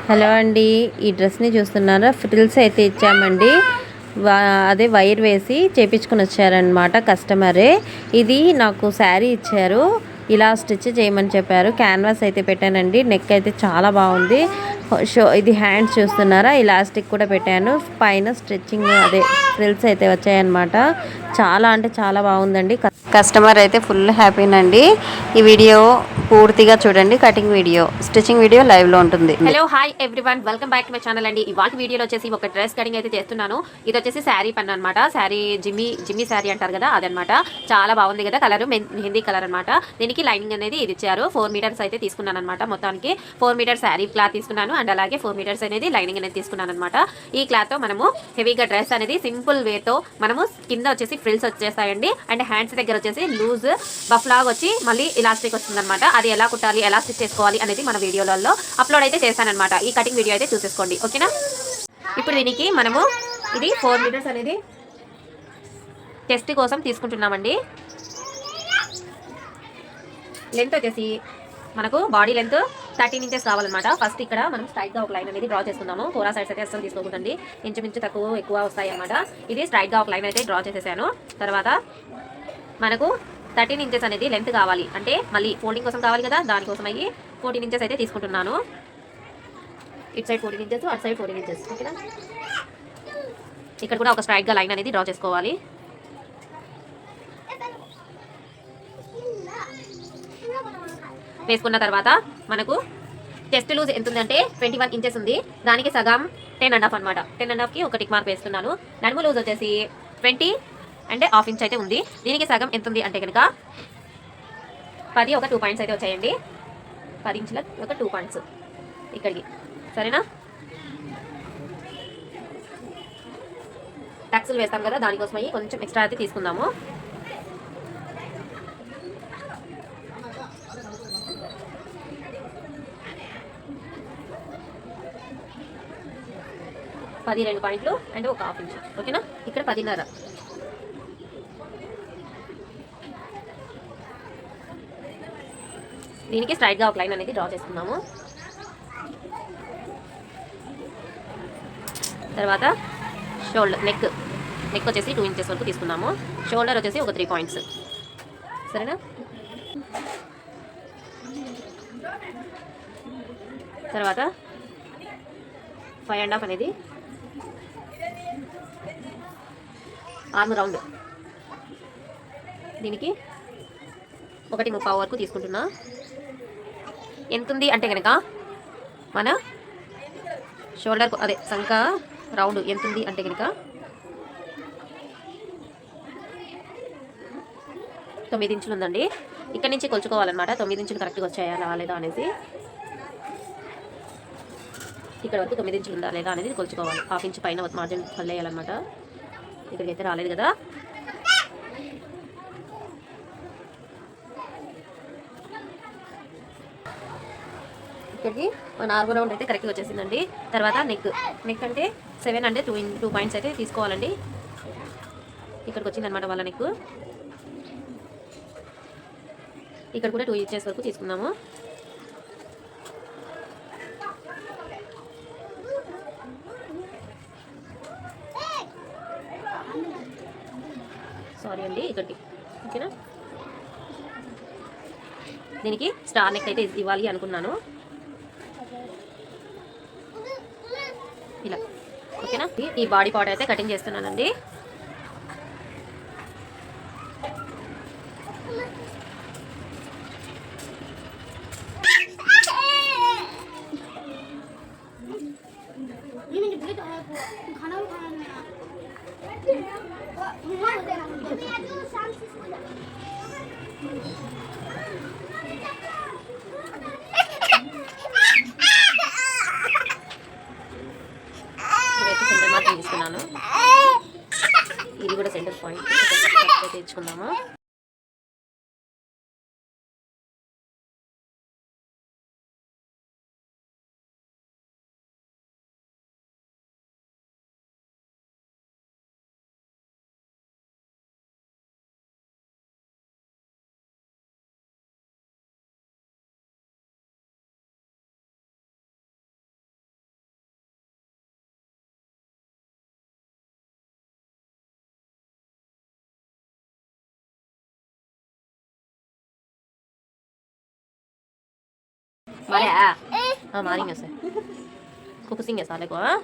Hello అండి, ఈ డ్రెస్ని చూస్తున్నారా? ఫ్రిల్స్ అయితే ఇచ్చామండి. అదే వైర్ వేసి చేపించుకొని వచ్చారనమాట కస్టమరే. ఇది నాకు శారీ ఇచ్చారు, ఇలా స్టిచ్ చేయమని చెప్పారు. క్యాన్వాస్ అయితే పెట్టానండి. నెక్ అయితే చాలా బాగుంది. ఇది హ్యాండ్స్ చూస్తున్నారా? ఇలాస్టిక్ కూడా పెట్టాను. పైన స్టిచ్చింగ్ అదే ఫ్రిల్స్ అయితే వచ్చాయన్నమాట. చాలా అంటే చాలా బాగుందండి. కస్టమర్ అయితే ఫుల్ హ్యాపీనండి. ఈ వీడియో పూర్తిగా చూడండి. కటింగ్ వీడియో, స్టిచ్చింగ్ వీడియో లైవ్లో ఉంటుంది. Hello hi everyone, welcome back to my channel అండి. ఇవాళ వీడియోలో వచ్చేసి ఒక డ్రెస్ కటింగ్ అయితే చేస్తున్నాను. ఇది వచ్చేసి శారీ పన్ను అనమాట. శారీ జిమ్మి శారీ అంటారు కదా, అదనమాట. చాలా బాగుంది కదా, కలర్ మెహందీ కలర్ అనమాట. దీనికి లైనింగ్ అనేది ఇది ఇచ్చారు. 4 మీటర్స్ అయితే తీసుకున్నాను అనమాట. మొత్తానికి 4 మీటర్స్ శారీ క్లాత్ తీసుకున్నాను, అండ్ అలాగే 4 మీటర్స్ అనేది లైనింగ్ అనేది తీసుకున్నాను అనమాట. ఈ క్లాత్ తో మనము హెవీగా డ్రెస్ అనేది సింపుల్ వే తో మనము కింద వచ్చేసి ఫ్రిల్స్ వచ్చేస్తాయండి, అండ్ హ్యాండ్స్ దగ్గర వచ్చేసి లూజ్ బఫ్ లాగా వచ్చి మళ్ళీ ఇలాస్టిక్ వస్తుంది అనమాట. అది ఎలా కుట్టాలి, ఎలా స్టిచ్ చేసుకోవాలి అనేది మన వీడియోలలో అప్లోడ్ అయితే చేస్తానన్నమాట. ఈ కటింగ్ వీడియో అయితే చూసేసుకోండి, ఓకేనా. ఇప్పుడు దీనికి మనము ఇది 4 మీటర్స్ అనేది చెస్ట్ కోసం తీసుకుంటున్నామండి. లెంత్ వచ్చేసి మనకు బాడీ లెంత్ 13 ఇంచెస్ కావాలన్నమాట. ఫస్ట్ ఇక్కడ మనం స్ట్రైట్గా ఒక లైన్ అనేది డ్రా చేసుకుందాము. కోరా సైడ్స్ అయితే అస్సలు తీసుకోకూడదండి, ఇంచుమించు తక్కువ ఎక్కువ వస్తాయి అన్నమాట. ఇది స్ట్రైట్గా ఒక లైన్ అయితే డ్రా చేసేసాను. తర్వాత మనకు 13 ఇంచెస్ అనేది లెంత్ కావాలి, అంటే మళ్ళీ ఫోల్డింగ్ కోసం కావాలి కదా, దానికోసం అయ్యి 14 ఇంచెస్ అయితే తీసుకుంటున్నాను. ఇటు సైడ్ 14 ఇంచెస్, అటు సైడ్ 14 ఇంచెస్, ఓకేనా. ఇక్కడ కూడా ఒక స్ట్రైట్గా లైన్ అనేది డ్రా చేసుకోవాలి. వేసుకున్న తర్వాత మనకు చెస్ట్ లూజ్ ఎంత ఉందంటే 21 ఇంచెస్ ఉంది. దానికి సగం 10.5 అనమాట. 10.5కి ఒక టిక్ మార్క్ వేస్తున్నాను. నడుము లూజ్ వచ్చేసి 20 అంటే హాఫ్ ఇంచ్ అయితే ఉంది. దీనికి సగం ఎంత ఉంది అంటే కనుక 10 ఒక 2 పాయింట్స్ అయితే వచ్చాయండి. 10 ఇంచుల ఒక 2 పాయింట్స్ ఇక్కడికి, సరేనా. టక్స్లు వేస్తాం కదా, దానికోసం అయ్యి కొంచెం ఎక్స్ట్రా అయితే తీసుకుందాము. పది 2 పాయింట్లు అండ్ ఒక హాఫ్ ఇంచ్, ఓకేనా. ఇక్కడ 10.5. దీనికి స్ట్రైట్గా ఒక లైన్ అనేది డ్రా చేసుకుందాము. తర్వాత షోల్డర్ నెక్ వచ్చేసి 2 ఇంచెస్ వరకు తీసుకున్నాము. షోల్డర్ వచ్చేసి ఒక 3 పాయింట్స్, సరేనా. తర్వాత 5.5 అనేది ఆర్మ్ రౌండ్, దీనికి 1.35 వరకు తీసుకుంటున్నా. ఎంత ఉంది అంటే కనుక మన షోల్డర్ అదే సంక రౌండ్ ఎంత ఉంది అంటే కనుక 9 ఇంచులు ఉందండి. ఇక్కడ నుంచి కొలుచుకోవాలన్నమాట. 9 ఇంచులు కరెక్ట్గా వచ్చాయా రాలేదా అనేసి, ఇక్కడ వరకు 9 ఇంచులు ఉందా లేదా అనేది కొలుచుకోవాలి. హాఫ్ ఇంచ్ పైన మార్జిన్ వదిలేయాలన్నమాట. ఇక్కడికి అయితే రాలేదు కదా. ఇక్కడికి మన ఆర్మ్ రౌండ్ అయితే కరెక్ట్గా వచ్చేసిందండి. తర్వాత నెక్ అంటే 7 అంటే 2 పాయింట్స్ అయితే తీసుకోవాలండి. ఇక్కడికి వచ్చిందనమాట వాళ్ళ నెక్. ఇక్కడ కూడా 2 ఇంచెస్ వరకు తీసుకున్నాము. సారీ అండి, ఇక్కడికి, ఓకేనా. దీనికి స్టార్ నెక్ అయితే ఇవ్వాలి అనుకున్నాను, ఇలా, ఓకేనా. ఈ బాడీ పార్ట్ అయితే కటింగ్ చేస్తున్నానండి. సెంటర్ మార్క్ తీసుకున్నాను. ఇది కూడా సెంటర్ పాయింట్ తెచ్చుకుందాము. मारे हाँ मारेंगे उसे फोकसिंग है साले को हाँ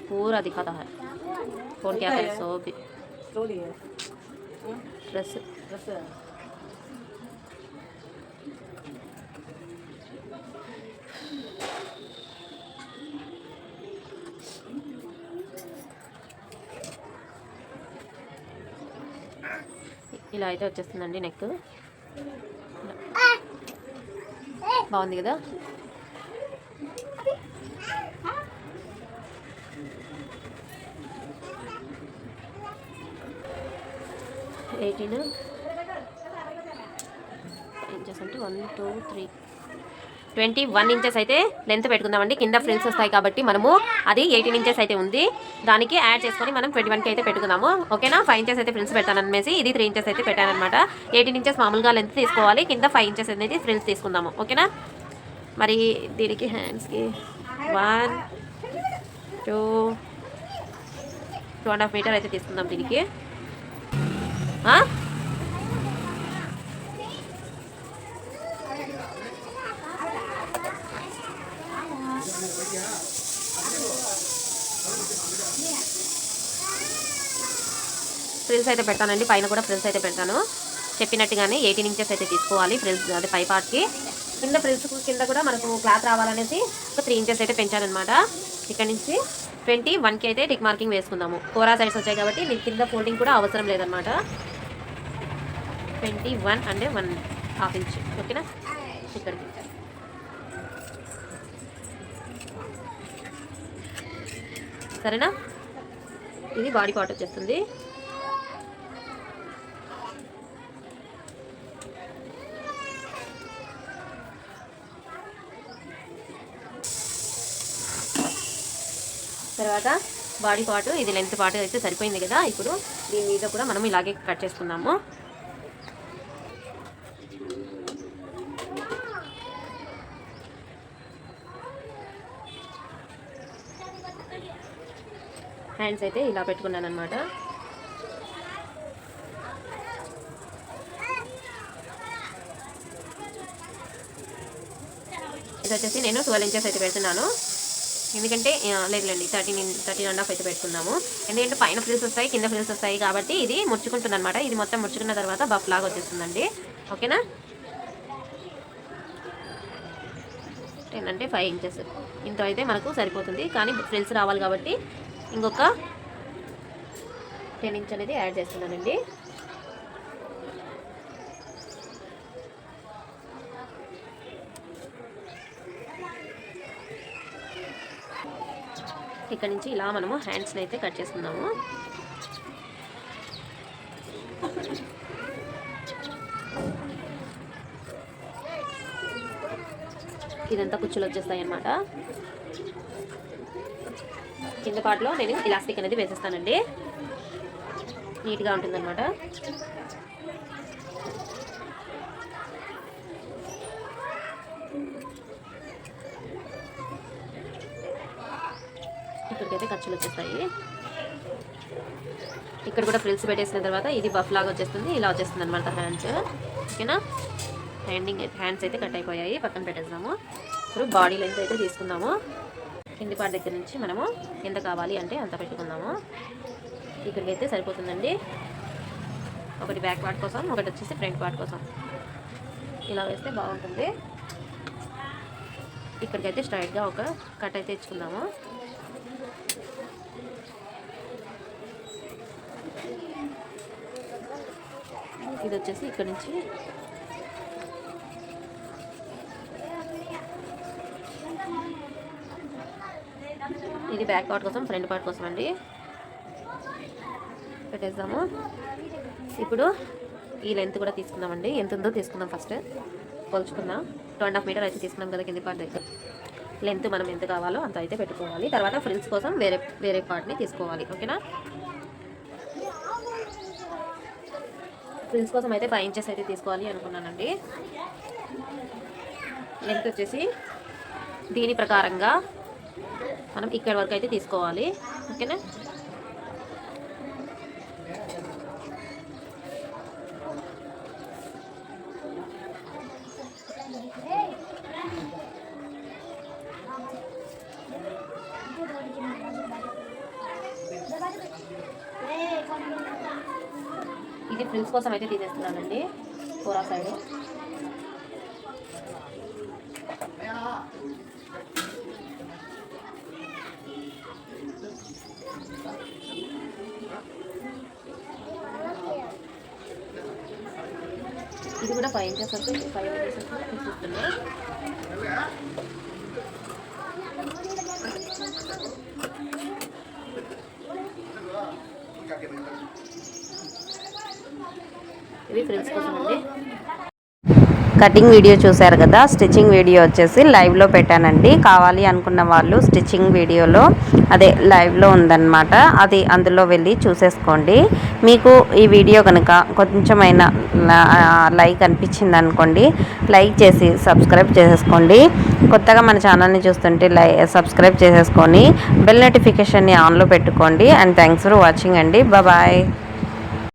पूरा दिखाता है कौन क्या करे सो भी ड्रेस ఇలా అయితే వచ్చేస్తుందండి నెక్ బాగుంది కదా ఎయిటీన్ ఇంచెస్ అంటే 1 2 3 21 ఇంచెస్ అయితే లెంత్ పెట్టుకుందామండి కింద ఫ్రిల్స్ వస్తాయి కాబట్టి మనము అది 18 ఇంచెస్ అయితే ఉంది దానికి యాడ్ చేసుకొని మనం 21కి అయితే పెట్టుకుందాము ఓకేనా 5 ఇంచెస్ అయితే ఫ్రిల్స్ పెట్టాననేసి ఇది 3 ఇంచెస్ అయితే పెట్టానన్నమాట 18 ఇంచెస్ మామూలుగా లెంత్ తీసుకోవాలి కింద 5 ఇంచెస్ అనేది ఫ్రిల్స్ తీసుకుందాము ఓకేనా మరి దీనికి హ్యాండ్స్కి 1 2 2.5 మీటర్ అయితే తీసుకుందాం దీనికి ఫ్రిల్స్ అయితే పెడతానండి పైన కూడా ఫ్రిల్స్ అయితే పెడతాను చెప్పినట్టుగానే 18 ఇంచెస్ అయితే తీసుకోవాలి ఫ్రిల్స్ అదే పై పార్ట్కి కింద ఫ్రిల్స్ కింద కూడా మనకు క్లాత్ రావాలనేసి ఒక 3 ఇంచెస్ అయితే పెంచానమాట ఇక్కడ నుంచి 21కి అయితే టిక్ మార్కింగ్ వేసుకుందాము కోరా సైడ్స్ వచ్చాయి కాబట్టి దీని కింద ఫోల్డింగ్ కూడా అవసరం లేదనమాట 21 అంటే 1/2 ఇంచ్ ఓకేనా ఇక్కడికి సరేనా ఇది బాడీ పార్ట్ వచ్చేస్తుంది తర్వాత బాడీ పార్ట్ ఇది లెంత్ పార్ట్ అయితే సరిపోయింది కదా ఇప్పుడు దీని మీద కూడా మనం ఇలాగే కట్ చేసుకుందాము హ్యాండ్స్ అయితే ఇలా పెట్టుకున్నాను అనమాట ఇది వచ్చేసి నేను 12 ఇంచెస్ అయితే పెడుతున్నాను ఎందుకంటే లేదులేండి 13.5 అయితే పెట్టుకుందాము ఎందుకంటే పైన ఫ్రిల్స్ వస్తాయి కింద ఫ్రిల్స్ వస్తాయి కాబట్టి ఇది ముడుచుకుంటుంది అనమాట ఇది మొత్తం ముడుచుకున్న తర్వాత బఫ్ లాగా వచ్చేస్తుందండి ఓకేనా 10 అంటే 5 ఇంచెస్ ఇంత అయితే మనకు సరిపోతుంది కానీ ఫ్రిల్స్ రావాలి కాబట్టి ఇంకొక 10 ఇంచ్ అనేది యాడ్ చేస్తున్నానండి ఇక్కడ నుంచి ఇలా మనము హ్యాండ్స్ని అయితే కట్ చేసుకుందాము ఇదంతా కుచ్చులు వచ్చేస్తాయి అన్నమాట కింద పార్ట్లో నేను ఇలాస్టిక్ అనేది వేసేస్తానండి నీట్గా ఉంటుందన్నమాట ఇక్కడికైతే ఖర్చులు వచ్చేస్తాయి ఇక్కడ కూడా ఫ్రిల్స్ పెట్టేసిన తర్వాత ఇది బఫ్ లాగా వచ్చేస్తుంది ఇలా వచ్చేస్తుంది అనమాట హ్యాండ్స్ ఓకేనా హ్యాండ్స్ అయితే కట్ అయిపోయాయి పక్కన పెట్టేద్దాము ఇప్పుడు బాడీ లెంత్ అయితే తీసుకుందాము కింది పార్ట్ దగ్గర నుంచి మనము ఎంత కావాలి అంటే అంత పెట్టుకుందాము ఇక్కడికైతే సరిపోతుందండి ఒకటి బ్యాక్ పార్ట్ కోసం ఒకటి వచ్చేసి ఫ్రంట్ పార్ట్ కోసం ఇలా వేస్తే బాగుంటుంది ఇక్కడికైతే స్ట్రైట్గా ఒక కట్ అయితే ఇచ్చుకుందాము ఇది వచ్చేసి ఇక్కడ నుంచి ఇది బ్యాక్ పార్ట్ కోసం ఫ్రంట్ పార్ట్ కోసం అండి పెట్టేద్దాము ఇప్పుడు ఈ లెంత్ కూడా తీసుకుందామండి ఎంత ఉందో తీసుకుందాం ఫస్ట్ కొలుచుకుందాం 2.5 మీటర్ అయితే తీసుకున్నాం కదా కింది పార్ట్ దగ్గర లెంత్ మనం ఎంత కావాలో అంత అయితే పెట్టుకోవాలి తర్వాత ఫ్రిల్స్ కోసం వేరే పార్ట్ని తీసుకోవాలి ఓకేనా ఫ్రిల్స్ కోసం అయితే 5 ఇంచెస్ అయితే తీసుకోవాలి అనుకున్నానండి లెంత్ వచ్చేసి దీని ప్రకారంగా మనం ఇక్కడ వరకు అయితే తీసుకోవాలి ఓకేనా ఇది ఫ్రిల్స్ కోసం అయితే తీసేస్తున్నానండి కోరా సైడ్. ఇది కూడా 5 ఇంచెస్ వరకు 5 ఇంచెస్ వరకు తీసేస్తున్నా. ఇవి ఫ్రిల్స్ కోసం అండి. కటింగ్ వీడియో చూశారు కదా, స్టిచ్చింగ్ వీడియో వచ్చేసి లైవ్లో పెట్టానండి. కావాలి అనుకున్న వాళ్ళు స్టిచ్చింగ్ వీడియోలో అదే లైవ్లో ఉందన్నమాట, అది అందులో వెళ్ళి చూసేసుకోండి. మీకు ఈ వీడియో కనుక కొంచెమైనా లైక్ అనిపించింది అనుకోండి, లైక్ చేసి సబ్స్క్రైబ్ చేసేసుకోండి. కొత్తగా మన ఛానల్ని చూస్తుంటే సబ్స్క్రైబ్ చేసేసుకొని బెల్ నోటిఫికేషన్ని ఆన్లో పెట్టుకోండి. అండ్ థ్యాంక్స్ ఫర్ వాచింగ్ అండి. బాయ్.